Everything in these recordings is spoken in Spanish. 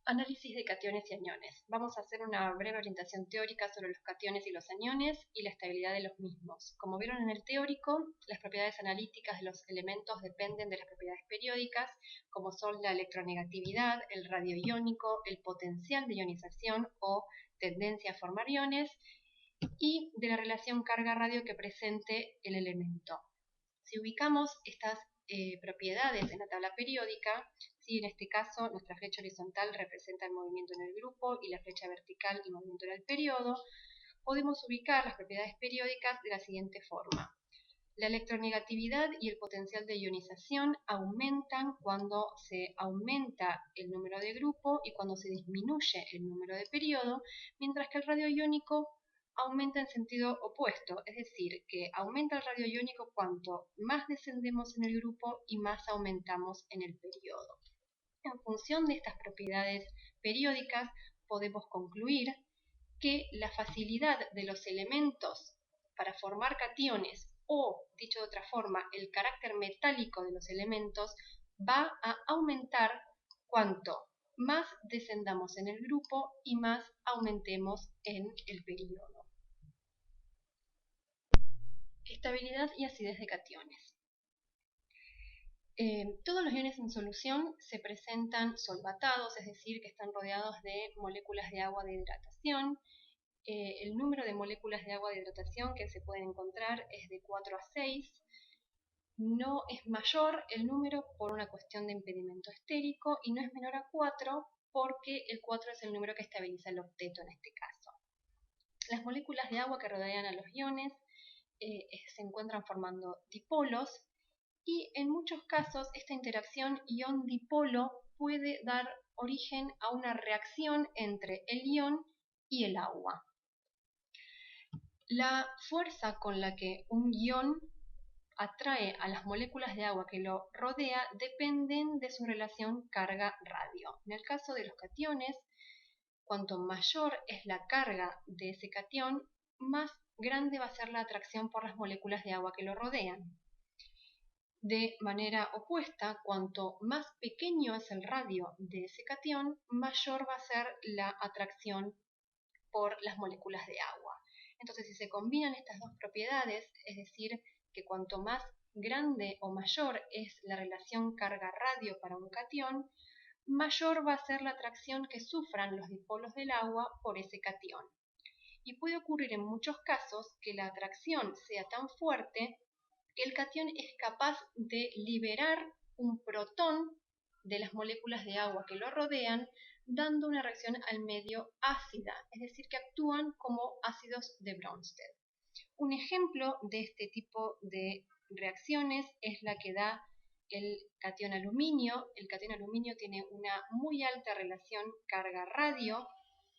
Análisis de cationes y aniones. Vamos a hacer una breve orientación teórica sobre los cationes y los aniones y la estabilidad de los mismos. Como vieron en el teórico, las propiedades analíticas de los elementos dependen de las propiedades periódicas, como son la electronegatividad, el radio iónico, el potencial de ionización o tendencia a formar iones, y de la relación carga-radio que presente el elemento. Si ubicamos estas propiedades en la tabla periódica, ¿sí? En este caso nuestra flecha horizontal representa el movimiento en el grupo y la flecha vertical el movimiento en el periodo, podemos ubicar las propiedades periódicas de la siguiente forma. La electronegatividad y el potencial de ionización aumentan cuando se aumenta el número de grupo y cuando se disminuye el número de periodo, mientras que el radio iónico aumenta en sentido opuesto, es decir, que aumenta el radio iónico cuanto más descendemos en el grupo y más aumentamos en el periodo. En función de estas propiedades periódicas, podemos concluir que la facilidad de los elementos para formar cationes, o, dicho de otra forma, el carácter metálico de los elementos, va a aumentar cuanto más descendamos en el grupo y más aumentemos en el periodo. Estabilidad y acidez de cationes. Todos los iones en solución se presentan solvatados, es decir, que están rodeados de moléculas de agua de hidratación. El número de moléculas de agua de hidratación que se pueden encontrar es de 4 a 6. No es mayor el número por una cuestión de impedimento estérico y no es menor a 4 porque el 4 es el número que estabiliza el octeto en este caso. Las moléculas de agua que rodean a los iones se encuentran formando dipolos y en muchos casos esta interacción ion-dipolo puede dar origen a una reacción entre el ion y el agua. La fuerza con la que un ion atrae a las moléculas de agua que lo rodea dependen de su relación carga-radio. En el caso de los cationes, cuanto mayor es la carga de ese catión, más grande va a ser la atracción por las moléculas de agua que lo rodean. De manera opuesta, cuanto más pequeño es el radio de ese catión, mayor va a ser la atracción por las moléculas de agua. Entonces, si se combinan estas dos propiedades, es decir, que cuanto más grande o mayor es la relación carga-radio para un catión, mayor va a ser la atracción que sufran los dipolos del agua por ese catión. Y puede ocurrir en muchos casos que la atracción sea tan fuerte que el catión es capaz de liberar un protón de las moléculas de agua que lo rodean, dando una reacción al medio ácida, es decir, que actúan como ácidos de Bronsted. Un ejemplo de este tipo de reacciones es la que da el catión aluminio. El catión aluminio tiene una muy alta relación carga-radio.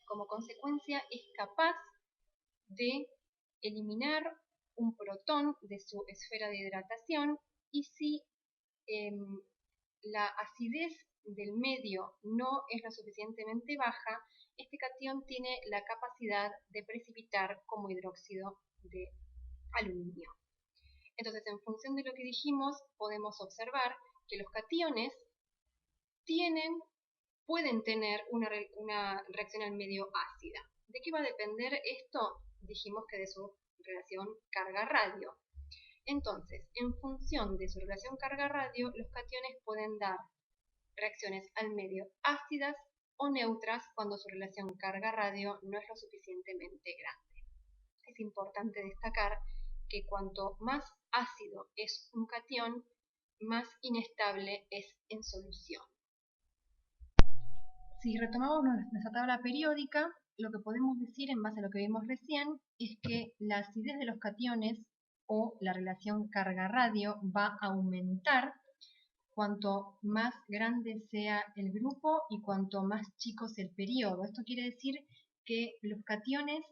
Como consecuencia, es capaz de eliminar un protón de su esfera de hidratación y si la acidez del medio no es lo suficientemente baja, este catión tiene la capacidad de precipitar como hidróxido de aluminio. Entonces, en función de lo que dijimos, podemos observar que los cationes pueden tener una reacción al medio ácida. ¿De qué va a depender esto? Dijimos que de su relación carga-radio. Entonces, en función de su relación carga-radio, los cationes pueden dar reacciones al medio ácidas o neutras cuando su relación carga-radio no es lo suficientemente grande. Es importante destacar que cuanto más ácido es un catión, más inestable es en solución. Si retomamos nuestra tabla periódica, lo que podemos decir en base a lo que vimos recién es que la acidez de los cationes o la relación carga-radio va a aumentar cuanto más grande sea el grupo y cuanto más chico sea el periodo. Esto quiere decir que los cationes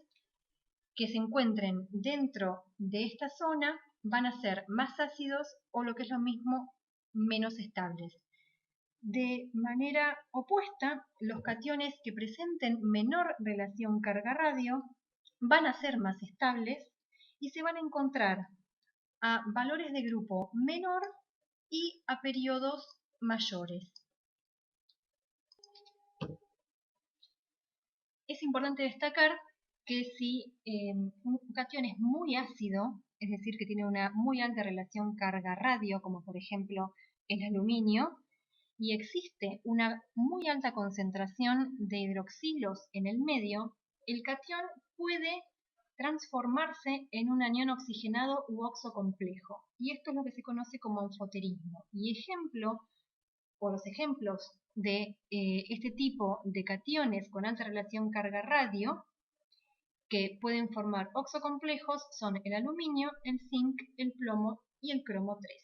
que se encuentren dentro de esta zona van a ser más ácidos o, lo que es lo mismo, menos estables. De manera opuesta, los cationes que presenten menor relación carga-radio van a ser más estables y se van a encontrar a valores de grupo menor y a periodos mayores. es importante destacar que si un catión es muy ácido, es decir, que tiene una muy alta relación carga-radio, como por ejemplo el aluminio, y existe una muy alta concentración de hidroxilos en el medio, el catión puede transformarse en un anión oxigenado u oxo complejo. Y esto es lo que se conoce como anfoterismo. Y los ejemplos de este tipo de cationes con alta relación carga-radio que pueden formar oxocomplejos son el aluminio, el zinc, el plomo y el cromo 3.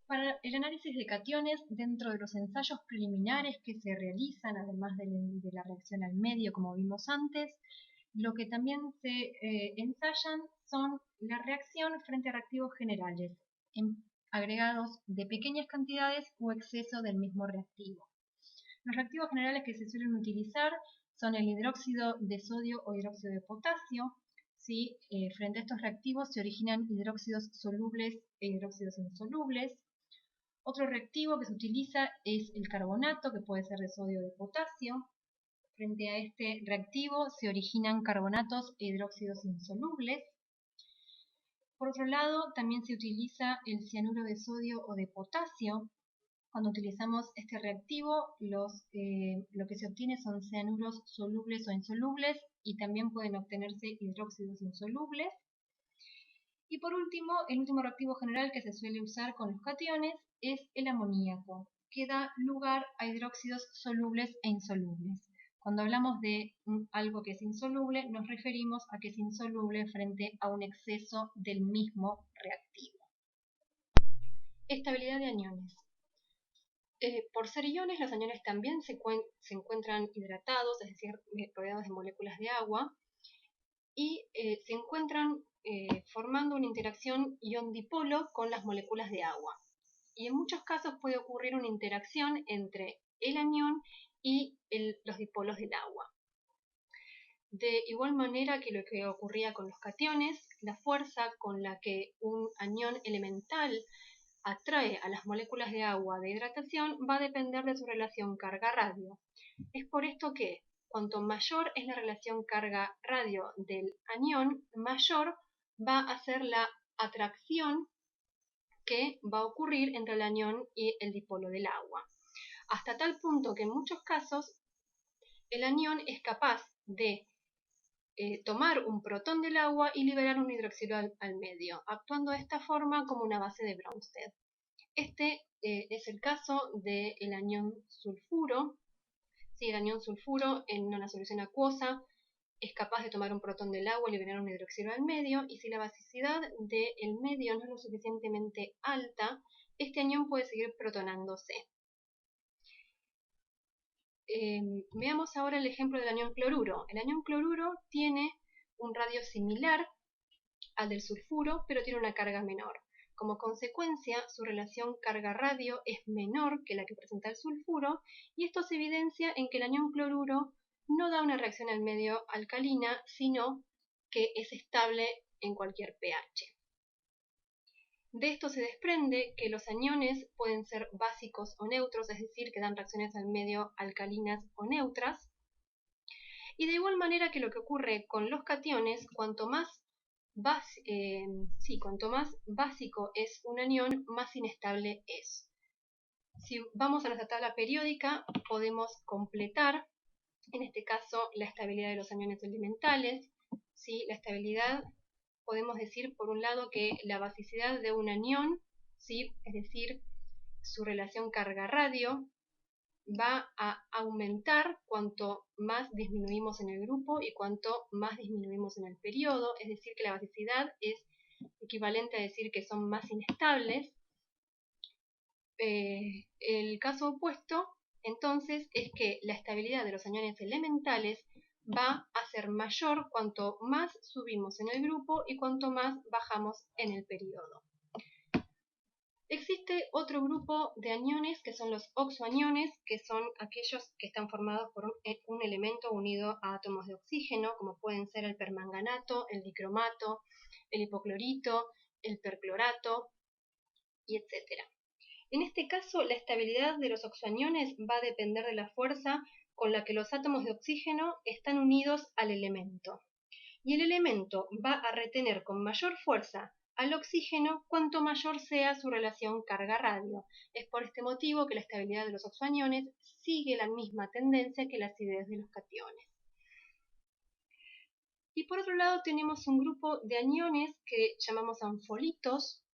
Para el análisis de cationes, dentro de los ensayos preliminares que se realizan, además de la reacción al medio, como vimos antes, lo que también se ensayan son la reacción frente a reactivos generales, en agregados de pequeñas cantidades o exceso del mismo reactivo. Los reactivos generales que se suelen utilizar son el hidróxido de sodio o hidróxido de potasio. ¿Sí? Frente a estos reactivos se originan hidróxidos solubles e hidróxidos insolubles. Otro reactivo que se utiliza es el carbonato, que puede ser de sodio o de potasio. Frente a este reactivo se originan carbonatos e hidróxidos insolubles. Por otro lado, también se utiliza el cianuro de sodio o de potasio. Cuando utilizamos este reactivo, lo que se obtiene son cianuros solubles o insolubles y también pueden obtenerse hidróxidos insolubles. Y por último, el último reactivo general que se suele usar con los cationes es el amoníaco, que da lugar a hidróxidos solubles e insolubles. Cuando hablamos de algo que es insoluble, nos referimos a que es insoluble frente a un exceso del mismo reactivo. Estabilidad de aniones. Por ser iones, los aniones también se encuentran hidratados, es decir, rodeados de moléculas de agua, y se encuentran formando una interacción ion-dipolo con las moléculas de agua. Y en muchos casos puede ocurrir una interacción entre el anión y los dipolos del agua. De igual manera que lo que ocurría con los cationes, la fuerza con la que un anión elemental atrae a las moléculas de agua de hidratación va a depender de su relación carga-radio. Es por esto que cuanto mayor es la relación carga-radio del anión, mayor va a ser la atracción que va a ocurrir entre el anión y el dipolo del agua. Hasta tal punto que en muchos casos el anión es capaz de tomar un protón del agua y liberar un hidroxilo al medio, actuando de esta forma como una base de Bronsted. Este es el caso del anión sulfuro. Si el anión sulfuro en una solución acuosa es capaz de tomar un protón del agua y liberar un hidroxilo al medio, y si la basicidad del medio no es lo suficientemente alta, este anión puede seguir protonándose. Veamos ahora el ejemplo del anión cloruro. El anión cloruro tiene un radio similar al del sulfuro, pero tiene una carga menor. Como consecuencia, su relación carga-radio es menor que la que presenta el sulfuro, y esto se evidencia en que el anión cloruro no da una reacción al medio alcalina, sino que es estable en cualquier pH. De esto se desprende que los aniones pueden ser básicos o neutros, es decir, que dan reacciones al medio alcalinas o neutras. Y de igual manera que lo que ocurre con los cationes, cuanto más básico es un anión, más inestable es. Si vamos a nuestra tabla periódica, podemos completar, en este caso, la estabilidad de los aniones elementales. ¿Sí? La estabilidad, podemos decir, por un lado, que la basicidad de un anión, ¿sí? Es decir, su relación carga-radio, va a aumentar cuanto más disminuimos en el grupo y cuanto más disminuimos en el periodo, es decir, que la basicidad es equivalente a decir que son más inestables. El caso opuesto, entonces, es que la estabilidad de los aniones elementales va a ser mayor cuanto más subimos en el grupo y cuanto más bajamos en el periodo. Existe otro grupo de aniones que son los oxoaniones, que son aquellos que están formados por un elemento unido a átomos de oxígeno, como pueden ser el permanganato, el dicromato, el hipoclorito, el perclorato, y etc. En este caso, la estabilidad de los oxoaniones va a depender de la fuerza con la que los átomos de oxígeno están unidos al elemento. Y el elemento va a retener con mayor fuerza al oxígeno cuanto mayor sea su relación carga-radio. Es por este motivo que la estabilidad de los oxoaniones sigue la misma tendencia que la acidez de los cationes. Y por otro lado tenemos un grupo de aniones que llamamos anfolitos.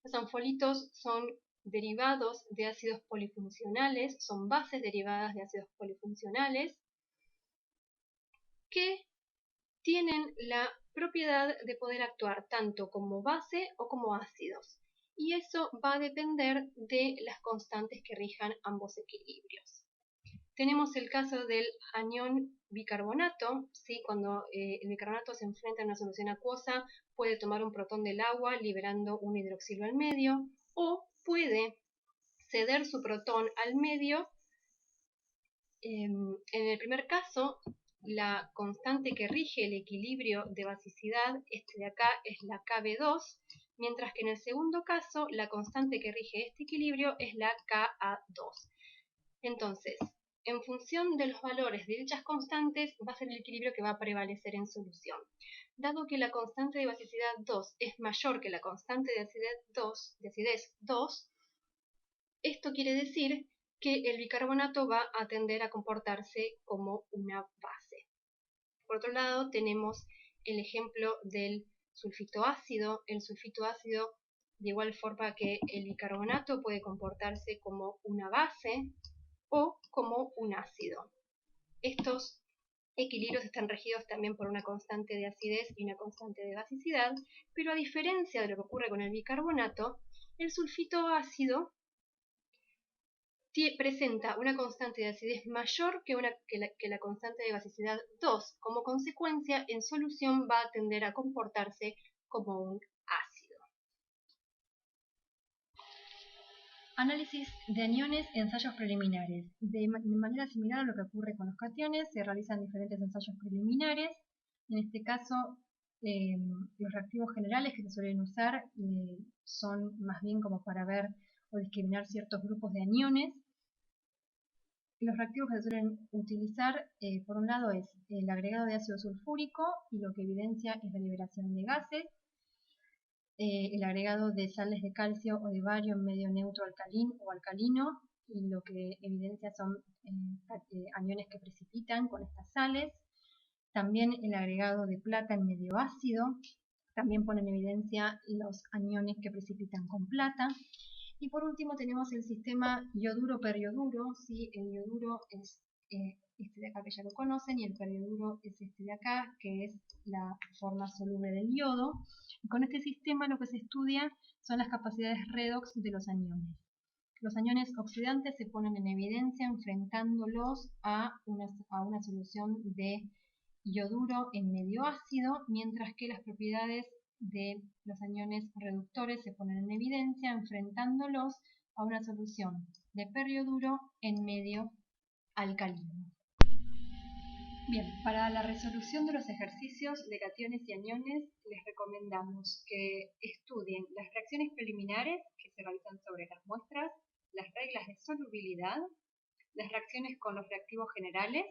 Los anfolitos son derivados de ácidos polifuncionales, son bases derivadas de ácidos polifuncionales que tienen la propiedad de poder actuar tanto como base o como ácidos. Y eso va a depender de las constantes que rijan ambos equilibrios. Tenemos el caso del anión bicarbonato, ¿sí? Cuando el bicarbonato se enfrenta a una solución acuosa, puede tomar un protón del agua liberando un hidroxilo al medio, o puede ceder su protón al medio. En el primer caso, la constante que rige el equilibrio de basicidad, este de acá, es la Kb2, mientras que en el segundo caso, la constante que rige este equilibrio es la Ka2. Entonces, en función de los valores de dichas constantes, va a ser el equilibrio que va a prevalecer en solución. Dado que la constante de basicidad 2 es mayor que la constante de acidez 2, esto quiere decir que el bicarbonato va a tender a comportarse como una base. Por otro lado, tenemos el ejemplo del sulfito ácido. El sulfito ácido, de igual forma que el bicarbonato, puede comportarse como una base o como un ácido. Estos equilibrios están regidos también por una constante de acidez y una constante de basicidad, pero a diferencia de lo que ocurre con el bicarbonato, el sulfito ácido presenta una constante de acidez mayor que la constante de basicidad 2. Como consecuencia, en solución va a tender a comportarse como un ácido. Análisis de aniones, ensayos preliminares. De manera similar a lo que ocurre con los cationes, se realizan diferentes ensayos preliminares. En este caso, los reactivos generales que se suelen usar son más bien como para ver o discriminar ciertos grupos de aniones. Los reactivos que se suelen utilizar, por un lado, es el agregado de ácido sulfúrico, y lo que evidencia es la liberación de gases. El agregado de sales de calcio o de bario en medio neutro alcalino o alcalino, y lo que evidencia son aniones que precipitan con estas sales. También el agregado de plata en medio ácido, también pone en evidencia los aniones que precipitan con plata. Y por último tenemos el sistema yoduro-perioduro, ¿sí? El yoduro es este de acá que ya lo conocen, y el perioduro es este de acá, que es la forma soluble del yodo. Y con este sistema lo que se estudia son las capacidades redox de los aniones. Los aniones oxidantes se ponen en evidencia enfrentándolos a una solución de yoduro en medio ácido, mientras que las propiedades de los aniones reductores se ponen en evidencia enfrentándolos a una solución de perioduro en medio alcalino. Bien, para la resolución de los ejercicios de cationes y aniones les recomendamos que estudien las reacciones preliminares que se realizan sobre las muestras, las reglas de solubilidad, las reacciones con los reactivos generales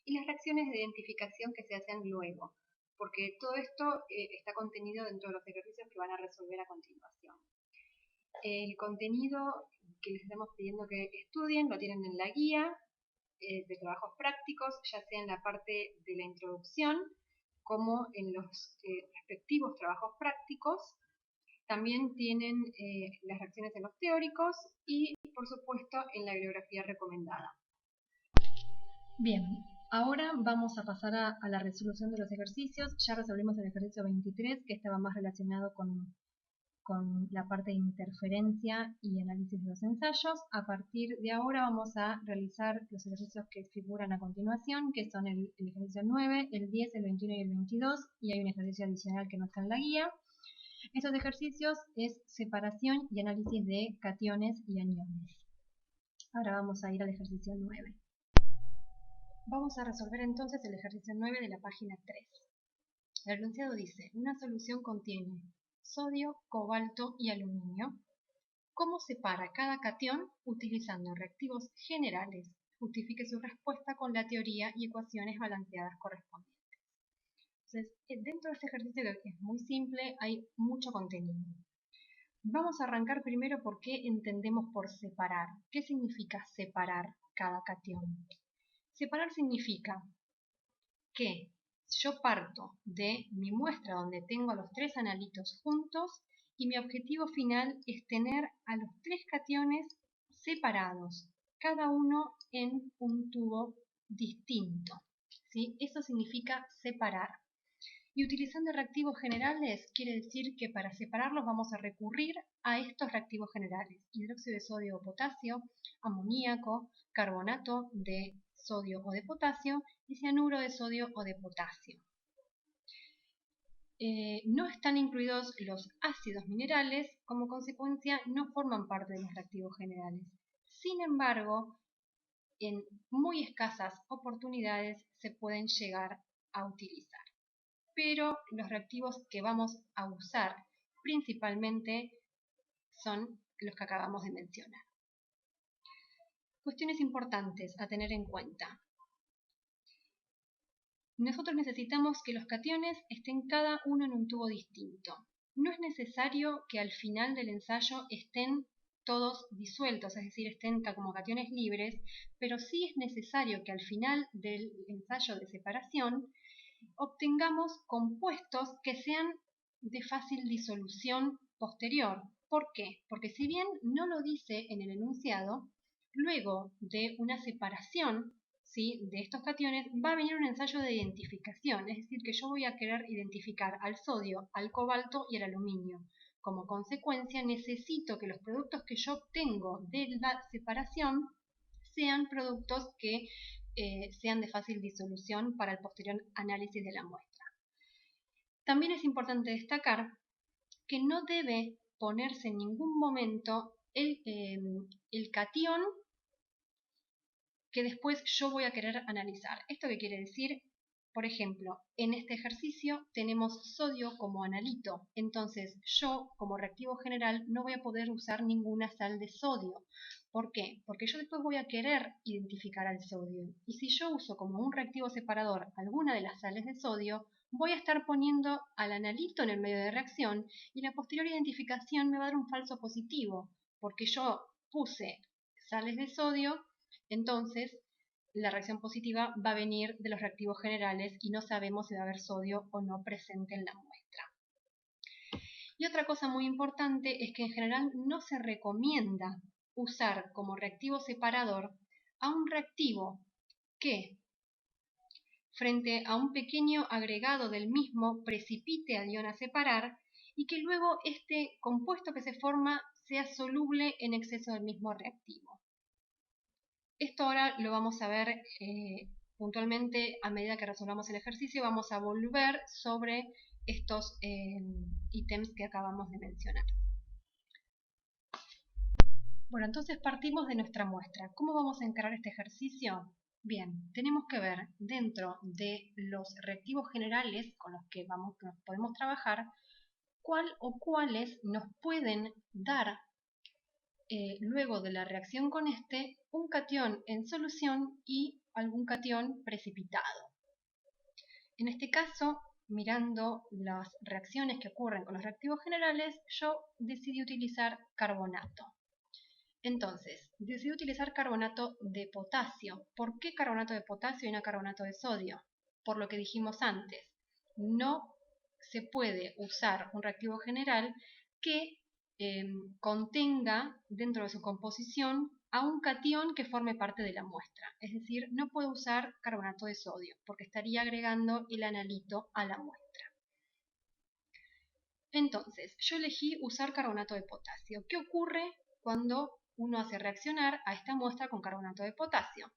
y las reacciones de identificación que se hacen luego, porque todo esto está contenido dentro de los ejercicios que van a resolver a continuación. El contenido que les estamos pidiendo que estudien lo tienen en la guía de trabajos prácticos, ya sea en la parte de la introducción como en los respectivos trabajos prácticos. También tienen las reacciones en los teóricos y, por supuesto, en la bibliografía recomendada. Bien, ahora vamos a pasar a la resolución de los ejercicios. Ya resolvimos el ejercicio 23, que estaba más relacionado con la parte de interferencia y análisis de los ensayos. A partir de ahora vamos a realizar los ejercicios que figuran a continuación, que son el ejercicio 9, el 10, el 21 y el 22, y hay un ejercicio adicional que no está en la guía. Estos ejercicios es separación y análisis de cationes y aniones. Ahora vamos a ir al ejercicio 9. Vamos a resolver entonces el ejercicio 9 de la página 3. El enunciado dice: una solución contiene sodio, cobalto y aluminio. ¿Cómo separa cada catión utilizando reactivos generales justifique su respuesta con la teoría y ecuaciones balanceadas correspondientes. Entonces, dentro de este ejercicio, que es muy simple, hay mucho contenido. Vamos a arrancar primero por qué entendemos por separar. ¿Qué significa separar cada catión? Separar significa que yo parto de mi muestra donde tengo a los tres analitos juntos y mi objetivo final es tener a los tres cationes separados, cada uno en un tubo distinto, ¿sí? Eso significa separar. Y utilizando reactivos generales quiere decir que para separarlos vamos a recurrir a estos reactivos generales: hidróxido de sodio o potasio, amoníaco, carbonato de sodio o de potasio y cianuro de sodio o de potasio. No están incluidos los ácidos minerales, como consecuencia no forman parte de los reactivos generales. Sin embargo, en muy escasas oportunidades se pueden llegar a utilizar. Pero los reactivos que vamos a usar principalmente son los que acabamos de mencionar. Cuestiones importantes a tener en cuenta. Nosotros necesitamos que los cationes estén cada uno en un tubo distinto. No es necesario que al final del ensayo estén todos disueltos, es decir, estén como cationes libres, pero sí es necesario que al final del ensayo de separación obtengamos compuestos que sean de fácil disolución posterior. ¿Por qué? Porque si bien no lo dice en el enunciado, luego de una separación, ¿sí?, de estos cationes va a venir un ensayo de identificación, es decir, que yo voy a querer identificar al sodio, al cobalto y al aluminio. Como consecuencia, necesito que los productos que yo obtengo de la separación sean productos que sean de fácil disolución para el posterior análisis de la muestra. También es importante destacar que no debe ponerse en ningún momento el catión que después yo voy a querer analizar. ¿Esto qué quiere decir? Por ejemplo, en este ejercicio tenemos sodio como analito, entonces yo como reactivo general no voy a poder usar ninguna sal de sodio. ¿Por qué? Porque yo después voy a querer identificar al sodio, y si yo uso como un reactivo separador alguna de las sales de sodio, voy a estar poniendo al analito en el medio de reacción y la posterior identificación me va a dar un falso positivo, porque yo puse sales de sodio. Entonces, la reacción positiva va a venir de los reactivos generales y no sabemos si va a haber sodio o no presente en la muestra. Y otra cosa muy importante es que en general no se recomienda usar como reactivo separador a un reactivo que, frente a un pequeño agregado del mismo, precipite al ion a separar y que luego este compuesto que se forma sea soluble en exceso del mismo reactivo. Esto ahora lo vamos a ver puntualmente a medida que resolvamos el ejercicio. Vamos a volver sobre estos ítems que acabamos de mencionar. Bueno, entonces partimos de nuestra muestra. ¿Cómo vamos a encarar este ejercicio? Bien, tenemos que ver dentro de los reactivos generales con los que podemos trabajar, cuál o cuáles nos pueden dar luego de la reacción con este, un catión en solución y algún catión precipitado. En este caso, mirando las reacciones que ocurren con los reactivos generales, yo decidí utilizar carbonato. Entonces, decidí utilizar carbonato de potasio. ¿Por qué carbonato de potasio y no carbonato de sodio? Por lo que dijimos antes, no se puede usar un reactivo general que contenga dentro de su composición a un catión que forme parte de la muestra. Es decir, no puedo usar carbonato de sodio porque estaría agregando el analito a la muestra. Entonces, yo elegí usar carbonato de potasio. ¿Qué ocurre cuando uno hace reaccionar a esta muestra con carbonato de potasio?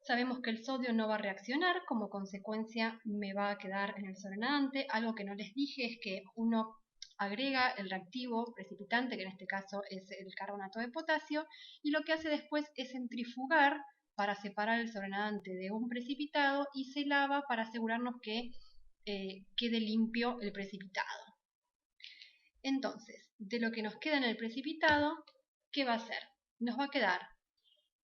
Sabemos que el sodio no va a reaccionar, como consecuencia me va a quedar en el sobrenadante. Algo que no les dije es que uno agrega el reactivo precipitante, que en este caso es el carbonato de potasio, y lo que hace después es centrifugar para separar el sobrenadante de un precipitado y se lava para asegurarnos que quede limpio el precipitado. Entonces, de lo que nos queda en el precipitado, ¿qué va a hacer? Nos va a quedar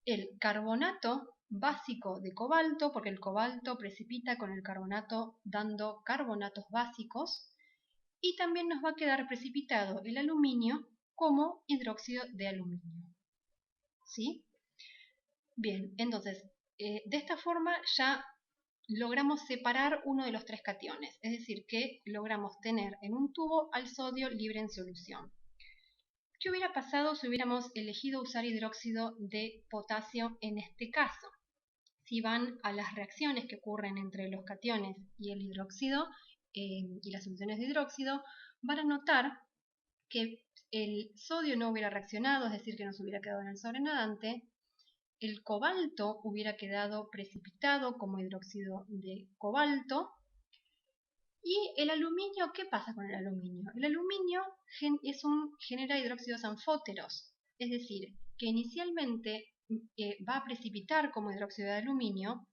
el carbonato básico de cobalto, porque el cobalto precipita con el carbonato dando carbonatos básicos, y también nos va a quedar precipitado el aluminio como hidróxido de aluminio. ¿Sí? Bien, entonces, de esta forma ya logramos separar uno de los tres cationes, es decir, que logramos tener en un tubo al sodio libre en solución. ¿Qué hubiera pasado si hubiéramos elegido usar hidróxido de potasio en este caso? Si van a las reacciones que ocurren entre los cationes y el hidróxido y las soluciones de hidróxido, van a notar que el sodio no hubiera reaccionado, es decir, que nos hubiera quedado en el sobrenadante. El cobalto hubiera quedado precipitado como hidróxido de cobalto. Y el aluminio, ¿qué pasa con el aluminio? El aluminio genera hidróxidos anfóteros, es decir, que inicialmente va a precipitar como hidróxido de aluminio,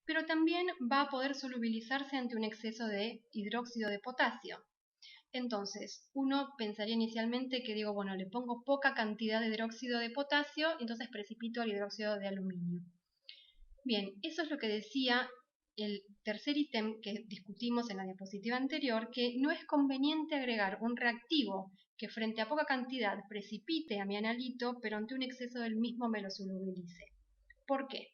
pero también va a poder solubilizarse ante un exceso de hidróxido de potasio. Entonces, uno pensaría inicialmente que digo, bueno, le pongo poca cantidad de hidróxido de potasio, entonces precipito el hidróxido de aluminio. Bien, eso es lo que decía el tercer ítem que discutimos en la diapositiva anterior, que no es conveniente agregar un reactivo que frente a poca cantidad precipite a mi analito, pero ante un exceso del mismo me lo solubilice. ¿Por qué?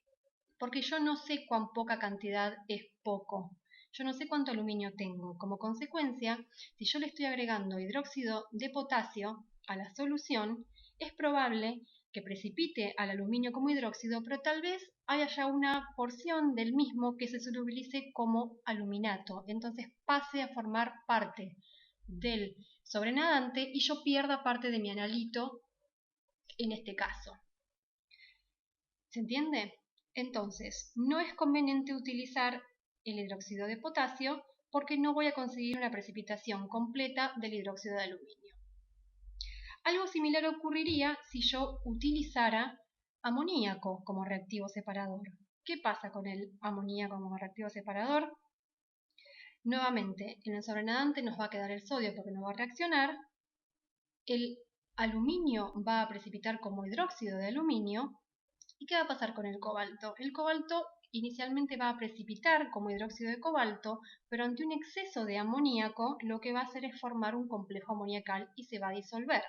Porque yo no sé cuán poca cantidad es poco. Yo no sé cuánto aluminio tengo. Como consecuencia, si yo le estoy agregando hidróxido de potasio a la solución, es probable que precipite al aluminio como hidróxido, pero tal vez haya ya una porción del mismo que se solubilice como aluminato. Entonces pase a formar parte del sobrenadante y yo pierda parte de mi analito en este caso. ¿Se entiende? Entonces, no es conveniente utilizar el hidróxido de potasio porque no voy a conseguir una precipitación completa del hidróxido de aluminio. Algo similar ocurriría si yo utilizara amoníaco como reactivo separador. ¿Qué pasa con el amoníaco como reactivo separador? Nuevamente, en el sobrenadante nos va a quedar el sodio porque no va a reaccionar. El aluminio va a precipitar como hidróxido de aluminio. ¿Y qué va a pasar con el cobalto? El cobalto inicialmente va a precipitar como hidróxido de cobalto, pero ante un exceso de amoníaco lo que va a hacer es formar un complejo amoniacal y se va a disolver.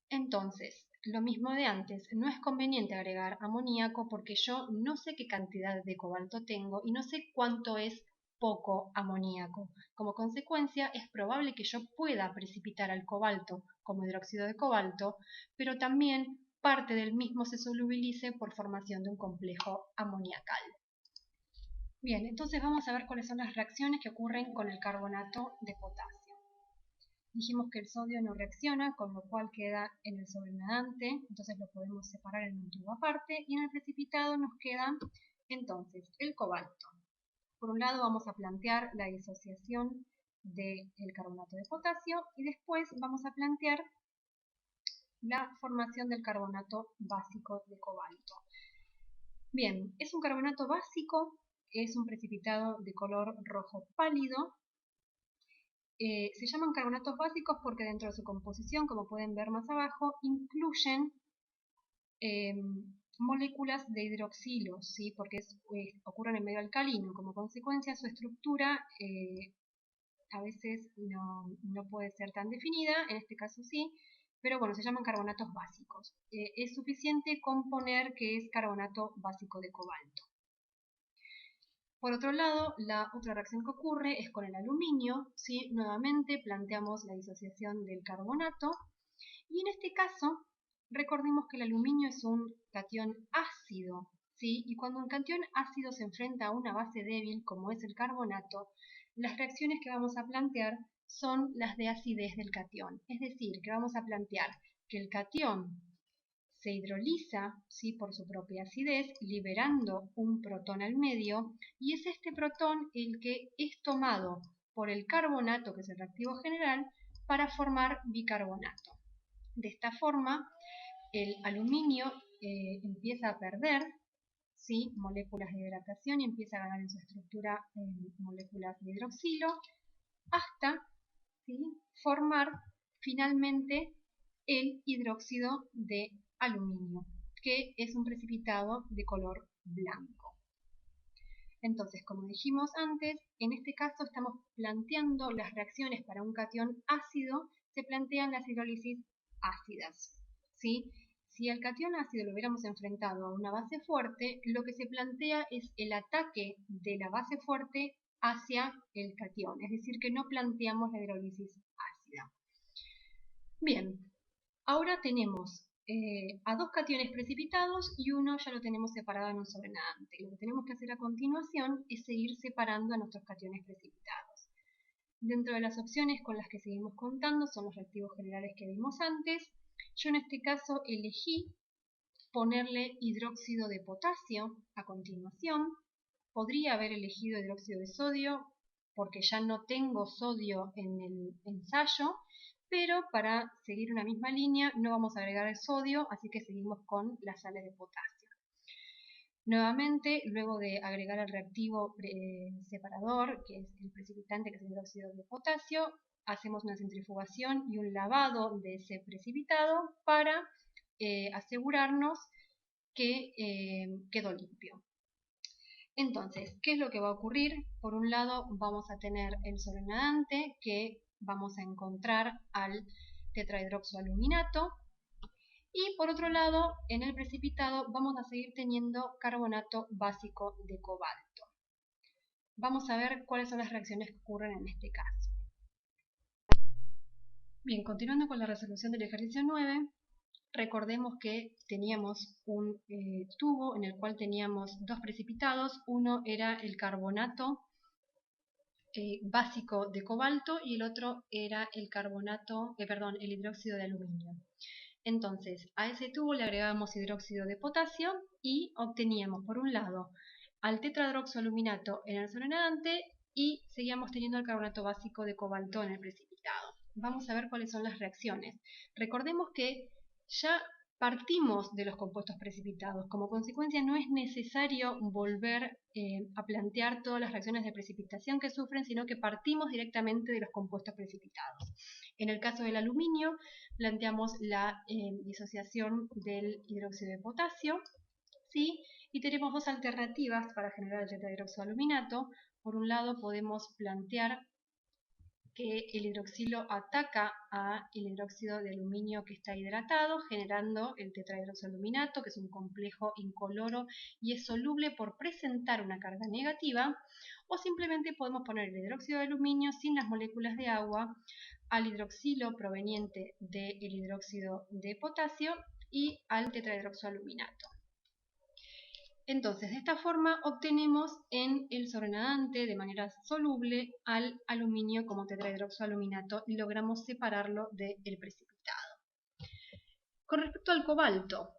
Entonces, lo mismo de antes, no es conveniente agregar amoníaco porque yo no sé qué cantidad de cobalto tengo y no sé cuánto es poco amoníaco. Como consecuencia, es probable que yo pueda precipitar al cobalto como hidróxido de cobalto, pero también parte del mismo se solubilice por formación de un complejo amoniacal. Bien, entonces vamos a ver cuáles son las reacciones que ocurren con el carbonato de potasio. Dijimos que el sodio no reacciona, con lo cual queda en el sobrenadante, entonces lo podemos separar en un tubo aparte, y en el precipitado nos queda entonces el cobalto. Por un lado vamos a plantear la disociación del carbonato de potasio y después vamos a plantear la formación del carbonato básico de cobalto. Bien, es un carbonato básico, es un precipitado de color rojo pálido. Se llaman carbonatos básicos porque dentro de su composición, como pueden ver más abajo, incluyen moléculas de hidroxilo, ¿sí? Porque ocurren en medio alcalino. Como consecuencia, su estructura a veces no puede ser tan definida, en este caso sí, pero bueno, se llaman carbonatos básicos. Es suficiente con poner que es carbonato básico de cobalto. Por otro lado, la otra reacción que ocurre es con el aluminio, ¿sí? Nuevamente planteamos la disociación del carbonato y en este caso recordemos que el aluminio es un catión ácido, ¿sí? Y cuando un catión ácido se enfrenta a una base débil como es el carbonato, las reacciones que vamos a plantear son las de acidez del catión, es decir, que vamos a plantear que el catión se hidroliza, ¿sí? Por su propia acidez, liberando un protón al medio, y es este protón el que es tomado por el carbonato, que es el reactivo general, para formar bicarbonato. De esta forma, el aluminio empieza a perder, ¿sí? Moléculas de hidratación y empieza a ganar en su estructura moléculas de hidroxilo, hasta, ¿sí? Formar finalmente el hidróxido de aluminio, que es un precipitado de color blanco. Entonces, como dijimos antes, en este caso estamos planteando las reacciones para un catión ácido, se plantean las hidrólisis ácidas, ¿sí? Si al catión ácido lo hubiéramos enfrentado a una base fuerte, lo que se plantea es el ataque de la base fuerte hacia el catión, es decir, que no planteamos la hidrólisis ácida. Bien, ahora tenemos a dos cationes precipitados y uno ya lo tenemos separado en un sobrenadante. Lo que tenemos que hacer a continuación es seguir separando a nuestros cationes precipitados. Dentro de las opciones con las que seguimos contando son los reactivos generales que vimos antes. Yo en este caso elegí ponerle hidróxido de potasio a continuación. Podría haber elegido hidróxido de sodio porque ya no tengo sodio en el ensayo, pero para seguir una misma línea no vamos a agregar el sodio, así que seguimos con las sales de potasio. Nuevamente, luego de agregar el reactivo separador, que es el precipitante, que es el hidróxido de potasio, hacemos una centrifugación y un lavado de ese precipitado para asegurarnos que quedó limpio. Entonces, ¿qué es lo que va a ocurrir? Por un lado vamos a tener el sobrenadante que vamos a encontrar al tetrahidroxoaluminato y por otro lado en el precipitado vamos a seguir teniendo carbonato básico de cobalto. Vamos a ver cuáles son las reacciones que ocurren en este caso. Bien, continuando con la resolución del ejercicio 9, recordemos que teníamos un tubo en el cual teníamos dos precipitados. Uno era el carbonato básico de cobalto y el otro era el el hidróxido de aluminio. Entonces, a ese tubo le agregábamos hidróxido de potasio y obteníamos, por un lado, al tetrahidroxoaluminato en el sobrenadante y seguíamos teniendo el carbonato básico de cobalto en el precipitado. Vamos a ver cuáles son las reacciones. Recordemos que ya partimos de los compuestos precipitados. Como consecuencia, no es necesario volver a plantear todas las reacciones de precipitación que sufren, sino que partimos directamente de los compuestos precipitados. En el caso del aluminio, planteamos la disociación del hidróxido de potasio, ¿sí? Y tenemos dos alternativas para generar el tetrahidroxoaluminato. Por un lado, podemos plantear que el hidroxilo ataca al hidróxido de aluminio que está hidratado, generando el tetrahidroxoaluminato, que es un complejo incoloro y es soluble por presentar una carga negativa, o simplemente podemos poner el hidróxido de aluminio sin las moléculas de agua al hidroxilo proveniente del hidróxido de potasio y al tetrahidroxoaluminato. Entonces, de esta forma obtenemos en el sobrenadante de manera soluble al aluminio como tetrahidroxoaluminato y logramos separarlo del precipitado. Con respecto al cobalto,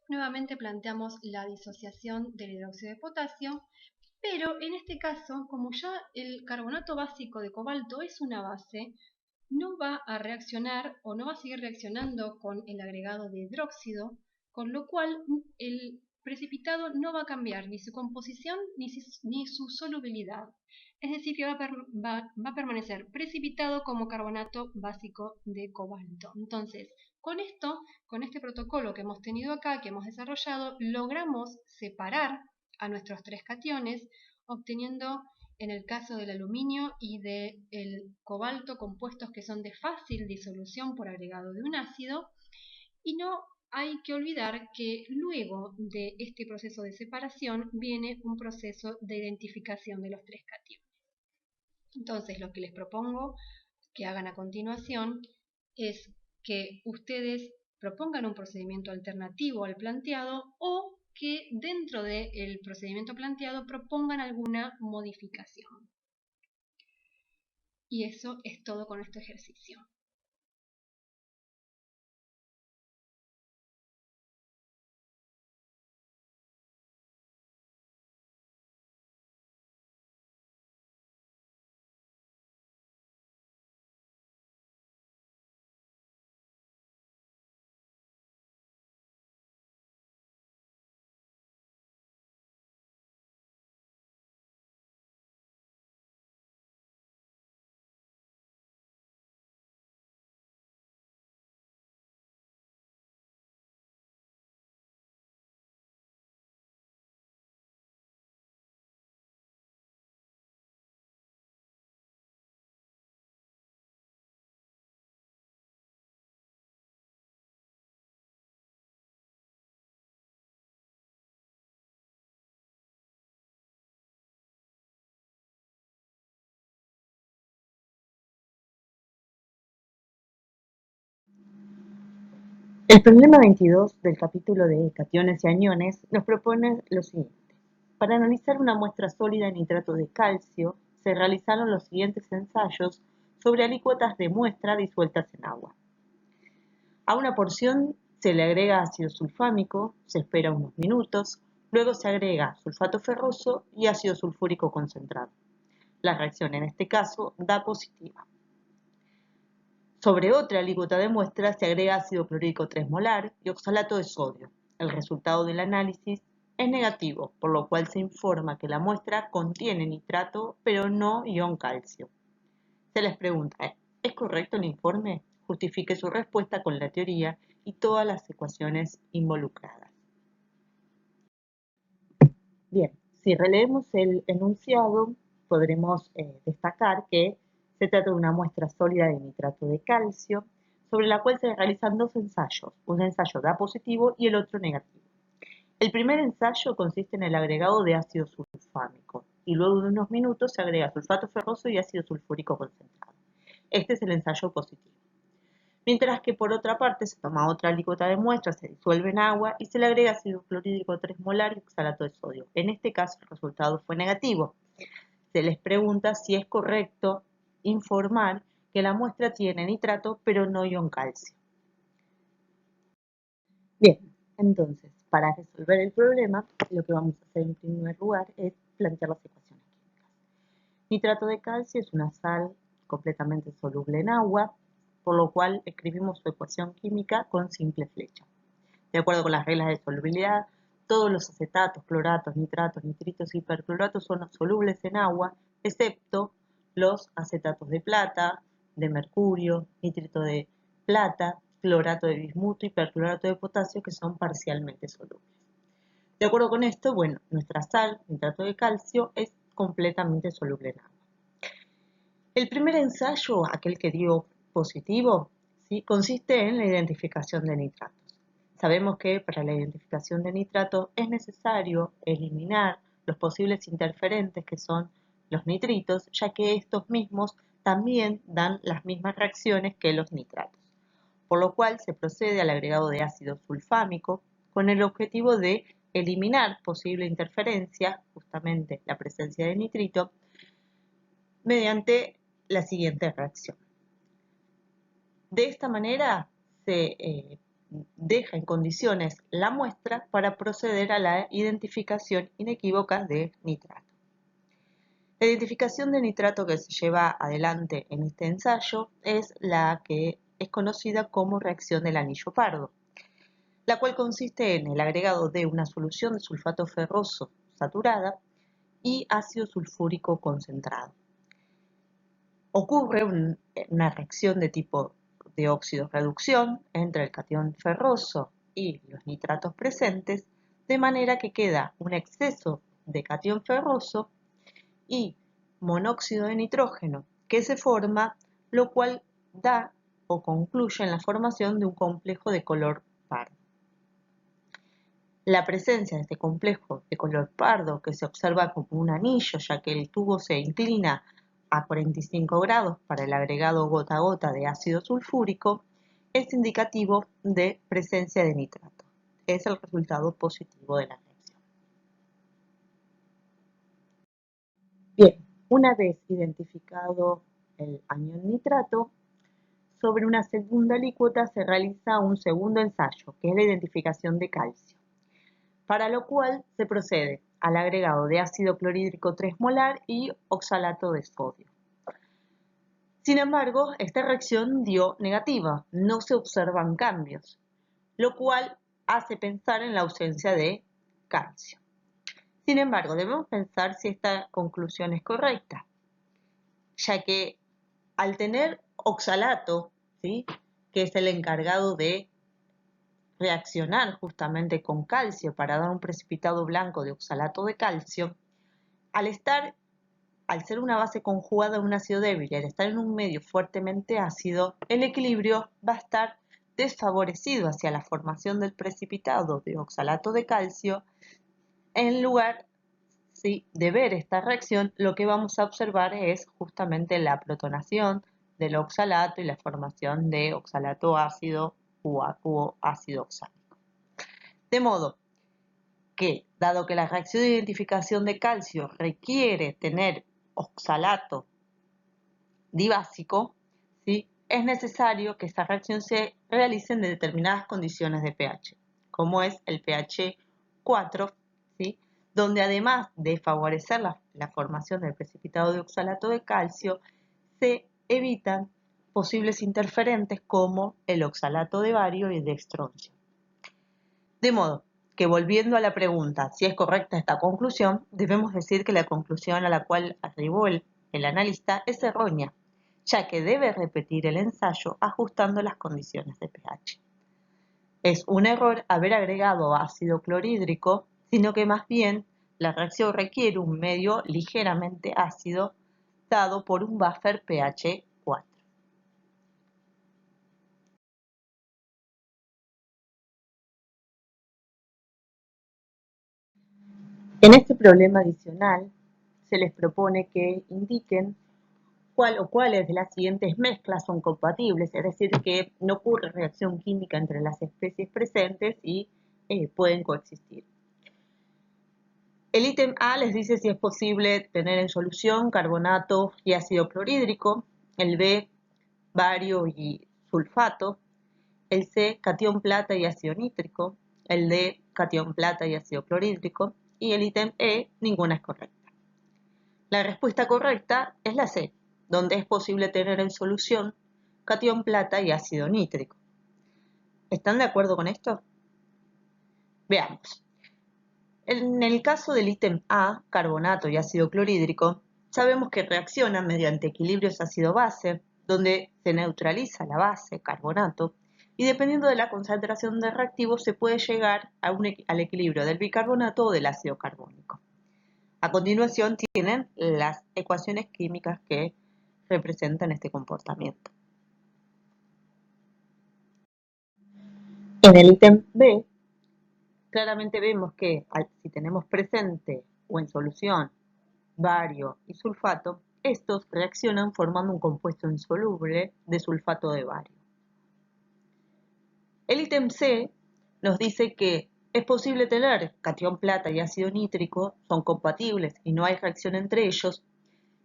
nuevamente planteamos la disociación del hidróxido de potasio, pero en este caso, como ya el carbonato básico de cobalto es una base, no va a reaccionar o no va a seguir reaccionando con el agregado de hidróxido, con lo cual el precipitado no va a cambiar ni su composición ni su solubilidad. Es decir, que va a permanecer precipitado como carbonato básico de cobalto. Entonces, con esto, con este protocolo que hemos tenido acá, que hemos desarrollado, logramos separar a nuestros tres cationes, obteniendo en el caso del aluminio y del cobalto compuestos que son de fácil disolución por agregado de un ácido, y no hay que olvidar que luego de este proceso de separación viene un proceso de identificación de los tres cationes. Entonces, lo que les propongo que hagan a continuación es que ustedes propongan un procedimiento alternativo al planteado o que dentro del procedimiento planteado propongan alguna modificación. Y eso es todo con este ejercicio. El problema 22 del capítulo de cationes y aniones nos propone lo siguiente. Para analizar una muestra sólida de nitrato de calcio, se realizaron los siguientes ensayos sobre alícuotas de muestra disueltas en agua. A una porción se le agrega ácido sulfámico, se espera unos minutos, luego se agrega sulfato ferroso y ácido sulfúrico concentrado. La reacción en este caso da positiva. Sobre otra alícuota de muestra se agrega ácido clorhídrico 3 molar y oxalato de sodio. El resultado del análisis es negativo, por lo cual se informa que la muestra contiene nitrato, pero no ion calcio. Se les pregunta, ¿es correcto el informe? Justifique su respuesta con la teoría y todas las ecuaciones involucradas. Bien, si releemos el enunciado, podremos destacar que se trata de una muestra sólida de nitrato de calcio, sobre la cual se realizan dos ensayos. Un ensayo da positivo y el otro negativo. El primer ensayo consiste en el agregado de ácido sulfámico y luego de unos minutos se agrega sulfato ferroso y ácido sulfúrico concentrado. Este es el ensayo positivo. Mientras que por otra parte se toma otra alícuota de muestra, se disuelve en agua y se le agrega ácido clorhídrico 3 molar y oxalato de sodio. En este caso el resultado fue negativo. Se les pregunta si es correcto informar que la muestra tiene nitrato pero no ion calcio. Bien, entonces para resolver el problema lo que vamos a hacer en primer lugar es plantear las ecuaciones químicas. Nitrato de calcio es una sal completamente soluble en agua, por lo cual escribimos su ecuación química con simple flecha. De acuerdo con las reglas de solubilidad, todos los acetatos, cloratos, nitratos, nitritos y percloratos son solubles en agua, excepto los acetatos de plata, de mercurio, nitrito de plata, clorato de bismuto y perclorato de potasio, que son parcialmente solubles. De acuerdo con esto, bueno, nuestra sal, nitrato de calcio, es completamente soluble en agua. El primer ensayo, aquel que dio positivo, ¿sí?, consiste en la identificación de nitratos. Sabemos que para la identificación de nitrato es necesario eliminar los posibles interferentes que son los nitritos, ya que estos mismos también dan las mismas reacciones que los nitratos. Por lo cual se procede al agregado de ácido sulfámico con el objetivo de eliminar posible interferencia, justamente la presencia de nitrito, mediante la siguiente reacción. De esta manera se deja en condiciones la muestra para proceder a la identificación inequívoca de nitrato. La identificación de nitrato que se lleva adelante en este ensayo es la que es conocida como reacción del anillo pardo, la cual consiste en el agregado de una solución de sulfato ferroso saturada y ácido sulfúrico concentrado. Ocurre una reacción de tipo de óxido-reducción entre el catión ferroso y los nitratos presentes, de manera que queda un exceso de catión ferroso y monóxido de nitrógeno que se forma, lo cual da o concluye en la formación de un complejo de color pardo. La presencia de este complejo de color pardo, que se observa como un anillo, ya que el tubo se inclina a 45 grados para el agregado gota a gota de ácido sulfúrico, es indicativo de presencia de nitrato. Es el resultado positivo de la reacción. Bien, una vez identificado el anión nitrato, sobre una segunda alícuota se realiza un segundo ensayo, que es la identificación de calcio, para lo cual se procede al agregado de ácido clorhídrico 3 molar y oxalato de sodio. Sin embargo, esta reacción dio negativa, no se observan cambios, lo cual hace pensar en la ausencia de calcio. Sin embargo, debemos pensar si esta conclusión es correcta, ya que al tener oxalato, ¿sí?, que es el encargado de reaccionar justamente con calcio para dar un precipitado blanco de oxalato de calcio, al ser una base conjugada en un ácido débil y al estar en un medio fuertemente ácido, el equilibrio va a estar desfavorecido hacia la formación del precipitado de oxalato de calcio. En lugar, ¿sí?, de ver esta reacción, lo que vamos a observar es justamente la protonación del oxalato y la formación de oxalato ácido cubo ácido oxálico. De modo que, dado que la reacción de identificación de calcio requiere tener oxalato dibásico, ¿sí?, es necesario que esta reacción se realice en determinadas condiciones de pH, como es el pH 4, ¿sí?, donde además de favorecer la formación del precipitado de oxalato de calcio, se evitan posibles interferentes como el oxalato de bario y de estroncio. De modo que, volviendo a la pregunta si es correcta esta conclusión, debemos decir que la conclusión a la cual arribó el analista es errónea, ya que debe repetir el ensayo ajustando las condiciones de pH. Es un error haber agregado ácido clorhídrico, sino que más bien la reacción requiere un medio ligeramente ácido dado por un buffer pH 4. En este problema adicional se les propone que indiquen cuál o cuáles de las siguientes mezclas son compatibles, es decir, que no ocurre reacción química entre las especies presentes y pueden coexistir. El ítem A les dice si es posible tener en solución carbonato y ácido clorhídrico, el B, bario y sulfato, el C, catión plata y ácido nítrico, el D, catión plata y ácido clorhídrico, y el ítem E, ninguna es correcta. La respuesta correcta es la C, donde es posible tener en solución catión plata y ácido nítrico. ¿Están de acuerdo con esto? Veamos. En el caso del ítem A, carbonato y ácido clorhídrico, sabemos que reaccionan mediante equilibrios ácido-base, donde se neutraliza la base, carbonato, y dependiendo de la concentración de reactivos se puede llegar al equilibrio del bicarbonato o del ácido carbónico. A continuación tienen las ecuaciones químicas que representan este comportamiento. En el ítem B, claramente vemos que si tenemos presente o en solución bario y sulfato, estos reaccionan formando un compuesto insoluble de sulfato de bario. El ítem C nos dice que es posible tener catión plata y ácido nítrico, son compatibles y no hay reacción entre ellos,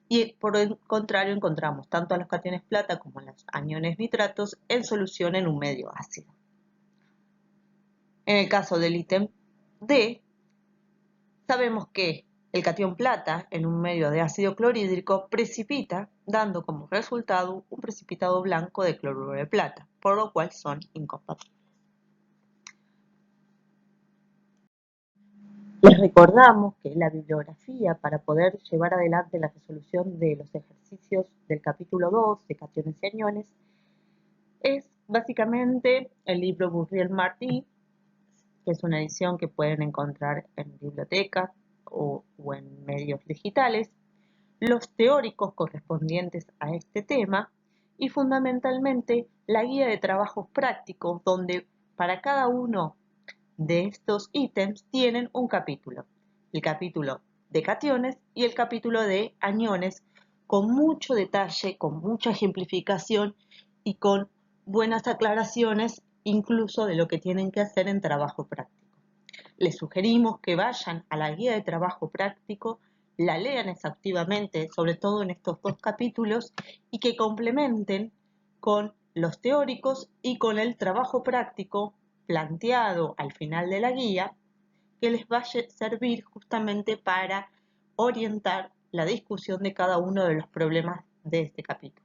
y por el contrario encontramos tanto a los cationes plata como a los aniones nitratos en solución en un medio ácido. En el caso del ítem D, sabemos que el catión plata en un medio de ácido clorhídrico precipita, dando como resultado un precipitado blanco de cloruro de plata, por lo cual son incompatibles. Les recordamos que la bibliografía para poder llevar adelante la resolución de los ejercicios del capítulo 2 de cationes y aniones es básicamente el libro Burriel-Martí, que es una edición que pueden encontrar en bibliotecas o en medios digitales, los teóricos correspondientes a este tema y fundamentalmente la guía de trabajos prácticos donde para cada uno de estos ítems tienen un capítulo. El capítulo de cationes y el capítulo de aniones con mucho detalle, con mucha ejemplificación y con buenas aclaraciones incluso de lo que tienen que hacer en trabajo práctico. Les sugerimos que vayan a la guía de trabajo práctico, la lean exhaustivamente, sobre todo en estos dos capítulos, y que complementen con los teóricos y con el trabajo práctico planteado al final de la guía, que les va a servir justamente para orientar la discusión de cada uno de los problemas de este capítulo.